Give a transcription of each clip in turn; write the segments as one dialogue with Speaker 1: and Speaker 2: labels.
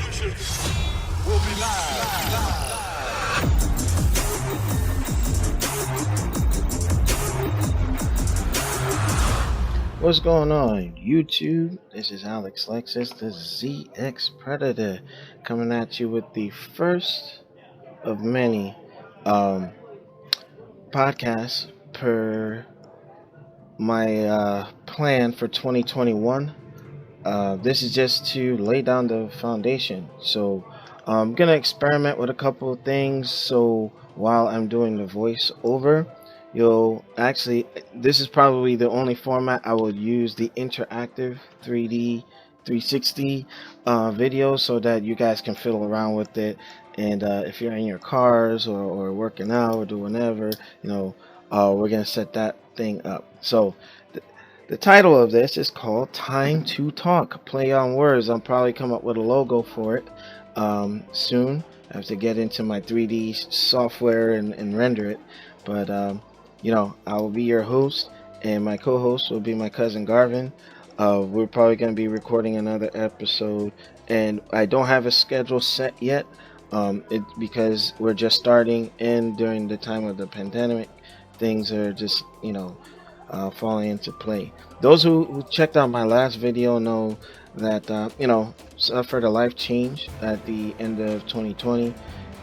Speaker 1: We'll be live.
Speaker 2: What's going on, YouTube? This is Alex Lexus, the ZX Predator, coming at you with the first of many podcasts per my plan for 2021. This is just to lay down the foundation. So I'm gonna experiment with a couple of things. So while I'm doing the voiceover, this is probably the only format I will use, the interactive 3D 360 video, so that you guys can fiddle around with it. And if you're in your cars or working out or doing whatever, we're gonna set that thing up. So the title of this is called Time to Talk. Play on words. I'll probably come up with a logo for it soon. I have to get into my 3D software and render it. But I will be your host, and my co-host will be my cousin Garvin. We're probably going to be recording another episode, and I don't have a schedule set yet. Because we're just starting, and during the time of the pandemic, things are just falling into play. Those who checked out my last video know that suffered a life change at the end of 2020,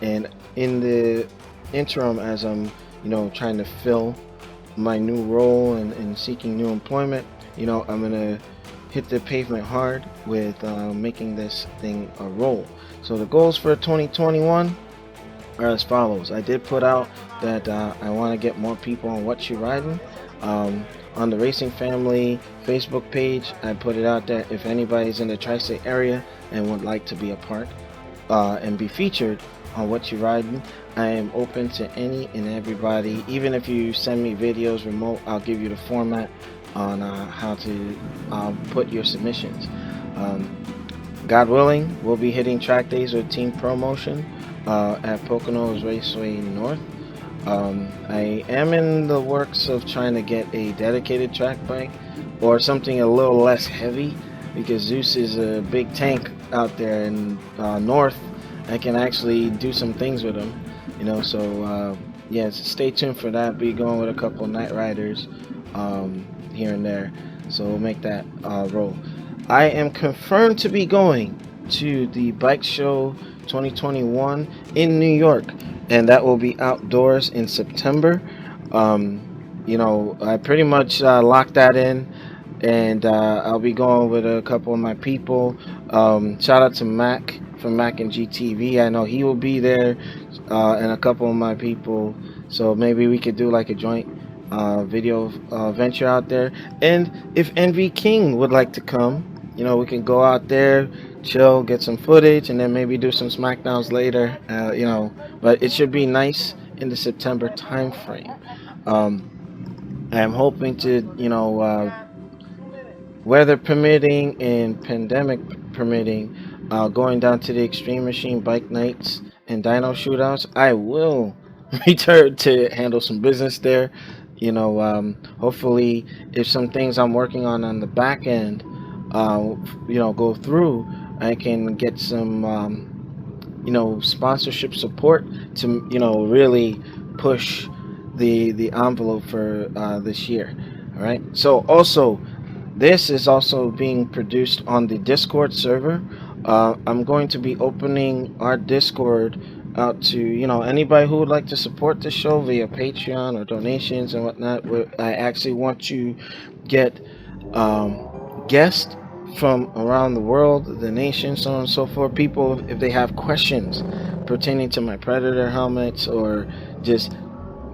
Speaker 2: and in the interim, as I'm trying to fill my new role and seeking new employment, I'm gonna hit the pavement hard with making this thing a role. So the goals for 2021 are as follows. I did put out that I want to get more people on What You Riding. On the Racing Family Facebook page, I put it out there. If anybody's in the tri-state area and would like to be a part and be featured on What You Riding, I am open to any and everybody. Even if you send me videos remote, I'll give you the format on how to put your submissions. God willing, we'll be hitting track days with Team Promotion at Poconos Raceway North. I am in the works of trying to get a dedicated track bike or something a little less heavy, because Zeus is a big tank out there in north. I can actually do some things with him, so stay tuned for that. Be going with a couple night riders here and there, so we'll make that roll. I am confirmed to be going to the Bike Show 2021 in New York, and that will be outdoors in September. I pretty much locked that in, and I'll be going with a couple of my people. Shout out to Mac from Mac and GTV. I know he will be there, and a couple of my people. So maybe we could do like a joint video venture out there. And if NV King would like to come, we can go out there, chill, get some footage, and then maybe do some SmackDowns later. But it should be nice in the September time frame. I'm hoping to, weather permitting and pandemic permitting, going down to the Extreme Machine Bike Nights and Dyno Shootouts. I will return to handle some business there. Hopefully, if some things I'm working on the back end, go through, I can get some, sponsorship support to, really push the envelope for this year. All right. So also, this is also being produced on the Discord server. I'm going to be opening our Discord out to anybody who would like to support the show via Patreon or donations and whatnot. I actually want to get guests from around the world, the nation, so on and so forth. People, if they have questions pertaining to my Predator helmets, or just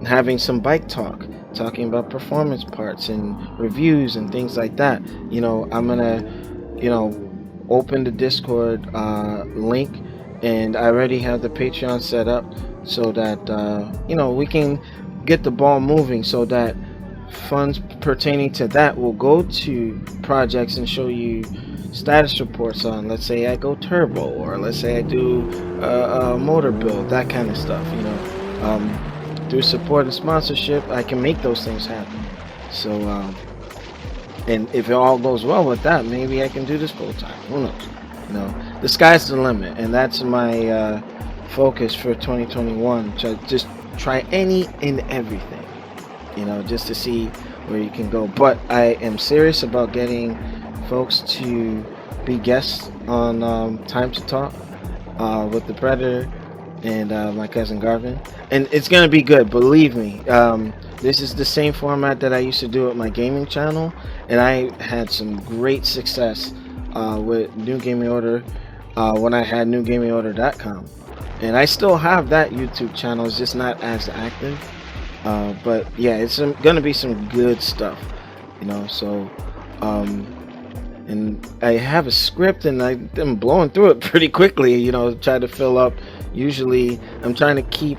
Speaker 2: having some bike talk, talking about performance parts and reviews and things like that, I'm gonna open the Discord link, and I already have the Patreon set up so that we can get the ball moving, so that funds pertaining to that will go to projects and show you status reports on, let's say I go turbo, or let's say I do a motor build, that kind of stuff. Through support and sponsorship, I can make those things happen. So And if it all goes well with that, maybe I can do this full time. Who knows? The sky's the limit, and that's my focus for 2021. To just try any and everything, just to see where you can go. But I am serious about getting folks to be guests on Time to Talk with the Predator and my cousin Garvin, and it's gonna be good. Believe me. This is the same format that I used to do at my gaming channel, and I had some great success with New Gaming Order when I had newgamingorder.com, and I still have that YouTube channel. It's just not as active, but yeah, it's gonna be some good stuff, So, and I have a script, and I'm blowing through it pretty quickly. Try to fill up. Usually, I'm trying to keep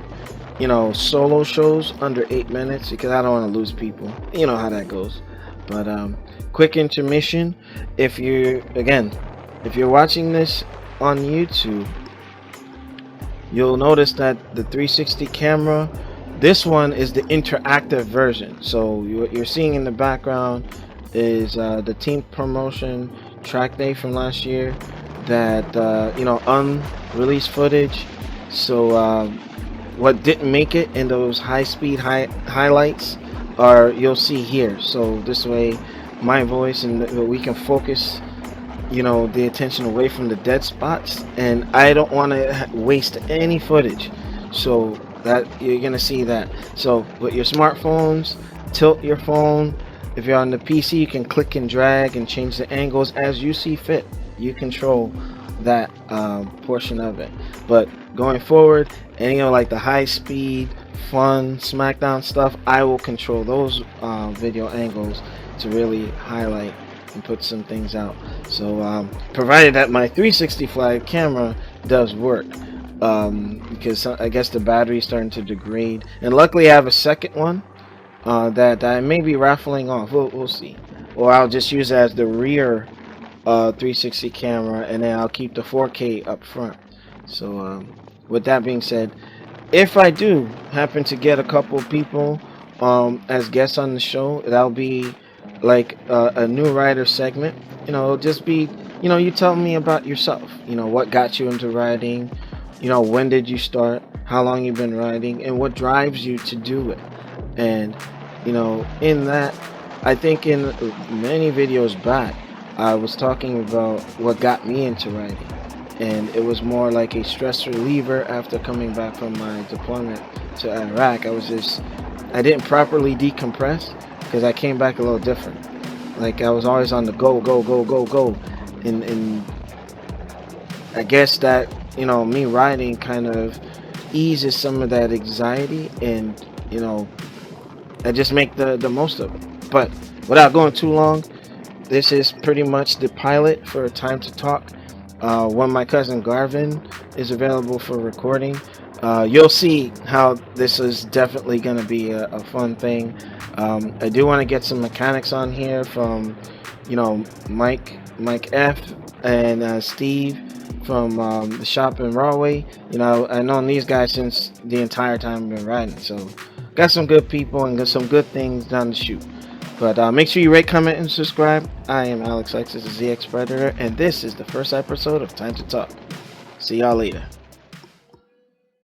Speaker 2: solo shows under 8 minutes because I don't want to lose people. You know how that goes. But quick intermission. If you're watching this on YouTube, you'll notice that the 360 camera, this one is the interactive version. So what you're seeing in the background is the team promotion track day from last year, that unreleased footage. So what didn't make it in those high-speed highlights you'll see here. So this way my voice, and we can focus the attention away from the dead spots, and I don't want to waste any footage, so that you're gonna see that. So with your smartphones, tilt your phone. If you're on the PC, you can click and drag and change the angles as you see fit. You control that portion of it. But going forward, any like the high speed fun SmackDown stuff, I will control those video angles to really highlight and put some things out. So provided that my 360 flag camera does work, because I guess the battery is starting to degrade, and luckily I have a second one that I may be raffling off. We'll see, or I'll just use it as the rear 360 camera, and then I'll keep the 4K up front. So with that being said, if I do happen to get a couple people as guests on the show, that'll be like a new rider segment. It'll just be, you tell me about yourself. What got you into riding, when did you start, how long you've been riding, and what drives you to do it. And in that, I think in many videos back, I was talking about what got me into riding, and it was more like a stress reliever after coming back from my deployment to Iraq. I didn't properly decompress because I came back a little different. Like, I was always on the go, and I guess that me riding kind of eases some of that anxiety, and I just make the most of it. But without going too long, this is pretty much the pilot for Time to Talk. When my cousin Garvin is available for recording, you'll see how this is definitely going to be a fun thing. I do want to get some mechanics on here from Mike F and Steve from the shop in Rahway. I've known these guys since the entire time I've been riding, so got some good people and got some good things down the chute. But make sure you rate, comment, and subscribe. I am Alex X, this is ZXpredator, and this is the first episode of Time to Talk. See y'all later.